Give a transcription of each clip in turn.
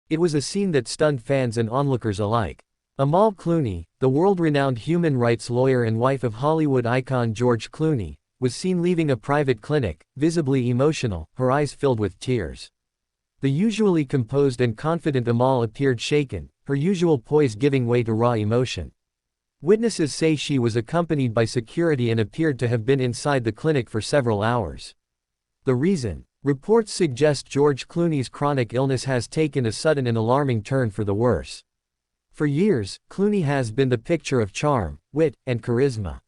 It was a scene that stunned fans and onlookers alike. Amal Clooney, the world-renowned human rights lawyer and wife of Hollywood icon George Clooney, was seen leaving a private clinic, visibly emotional, her eyes filled with tears. The usually composed and confident Amal appeared shaken, her usual poise giving way to raw emotion. Witnesses say she was accompanied by security and appeared to have been inside the clinic for several hours. The reason? Reports suggest George Clooney's chronic illness has taken a sudden and alarming turn for the worse. For years, Clooney has been the picture of charm, wit, and charisma.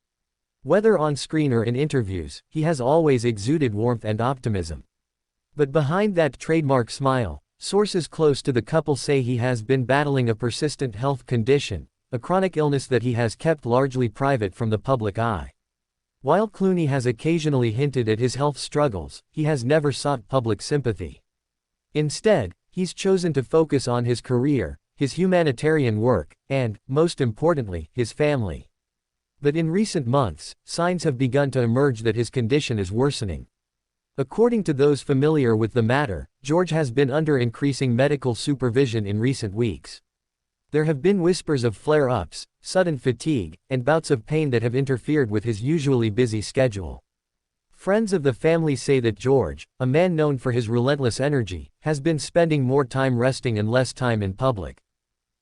Whether on screen or in interviews, he has always exuded warmth and optimism. But behind that trademark smile, sources close to the couple say he has been battling a persistent health condition, a chronic illness that he has kept largely private from the public eye. While Clooney has occasionally hinted at his health struggles, he has never sought public sympathy. Instead, he's chosen to focus on his career, his humanitarian work, and, most importantly, his family. But in recent months, signs have begun to emerge that his condition is worsening. According to those familiar with the matter, George has been under increasing medical supervision in recent weeks. There have been whispers of flare-ups, sudden fatigue, and bouts of pain that have interfered with his usually busy schedule. Friends of the family say that George, a man known for his relentless energy, has been spending more time resting and less time in public.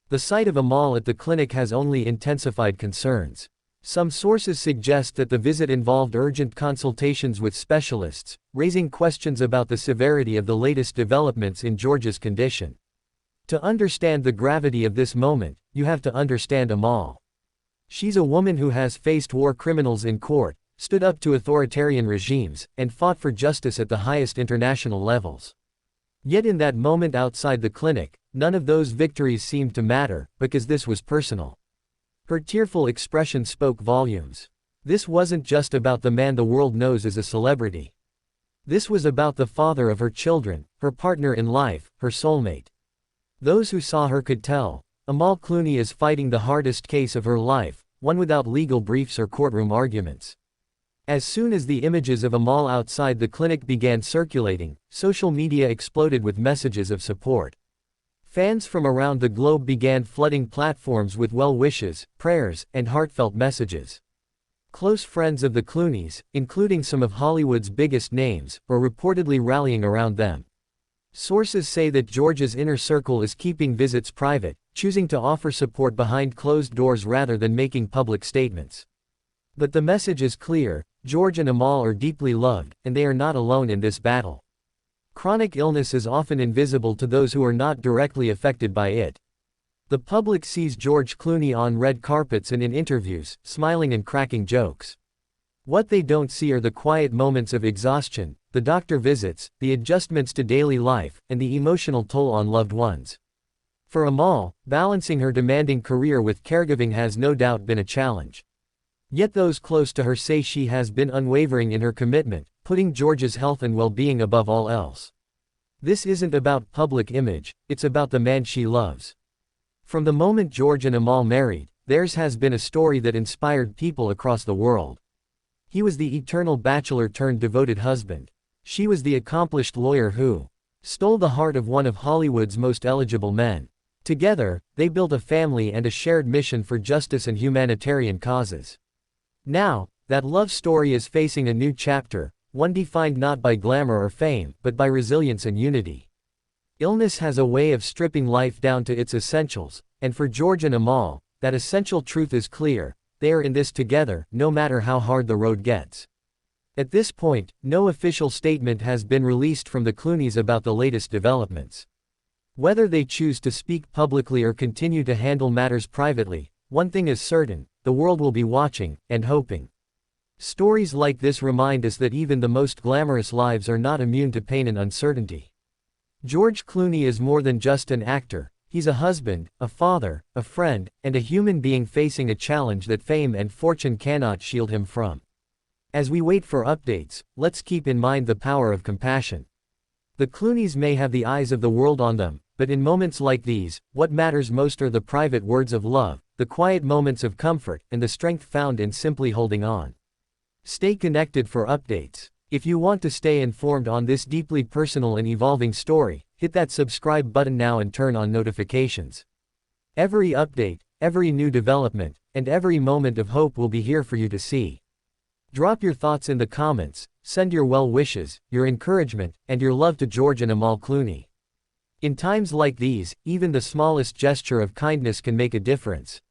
The sight of Amal at the clinic has only intensified concerns. Some sources suggest that the visit involved urgent consultations with specialists, raising questions about the severity of the latest developments in George's condition. To understand the gravity of this moment, you have to understand Amal. She's a woman who has faced war criminals in court, stood up to authoritarian regimes, and fought for justice at the highest international levels. Yet in that moment outside the clinic, none of those victories seemed to matter, because this was personal. Her tearful expression spoke volumes. This wasn't just about the man the world knows as a celebrity. This was about the father of her children, her partner in life, her soulmate. Those who saw her could tell, Amal Clooney is fighting the hardest case of her life, one without legal briefs or courtroom arguments. As soon as the images of Amal outside the clinic began circulating, social media exploded with messages of support. Fans from around the globe began flooding platforms with well wishes, prayers, and heartfelt messages. Close friends of the Clooneys, including some of Hollywood's biggest names, were reportedly rallying around them. Sources say that George's inner circle is keeping visits private, choosing to offer support behind closed doors rather than making public statements. But the message is clear: George and Amal are deeply loved, and they are not alone in this battle. Chronic illness is often invisible to those who are not directly affected by it. The public sees George Clooney on red carpets and in interviews, smiling and cracking jokes. What they don't see are the quiet moments of exhaustion, the doctor visits, the adjustments to daily life, and the emotional toll on loved ones. For Amal, balancing her demanding career with caregiving has no doubt been a challenge. Yet those close to her say she has been unwavering in her commitment, putting George's health and well-being above all else. This isn't about public image, it's about the man she loves. From the moment George and Amal married, theirs has been a story that inspired people across the world. He was the eternal bachelor turned devoted husband. She was the accomplished lawyer who stole the heart of one of Hollywood's most eligible men. Together, they built a family and a shared mission for justice and humanitarian causes. Now, that love story is facing a new chapter, one defined not by glamour or fame, but by resilience and unity. Illness has a way of stripping life down to its essentials, and for George and Amal, that essential truth is clear: they are in this together, no matter how hard the road gets. At this point, no official statement has been released from the Clooneys about the latest developments. Whether they choose to speak publicly or continue to handle matters privately, one thing is certain: the world will be watching, and hoping. Stories like this remind us that even the most glamorous lives are not immune to pain and uncertainty. George Clooney is more than just an actor. He's a husband, a father, a friend, and a human being facing a challenge that fame and fortune cannot shield him from. As we wait for updates, let's keep in mind the power of compassion. The Clooneys may have the eyes of the world on them, but in moments like these, what matters most are the private words of love, the quiet moments of comfort, and the strength found in simply holding on. Stay connected for updates. If you want to stay informed on this deeply personal and evolving story, hit that subscribe button now and turn on notifications. Every update, every new development, and every moment of hope will be here for you to see. Drop your thoughts in the comments, send your well wishes, your encouragement, and your love to George and Amal Clooney. In times like these, even the smallest gesture of kindness can make a difference.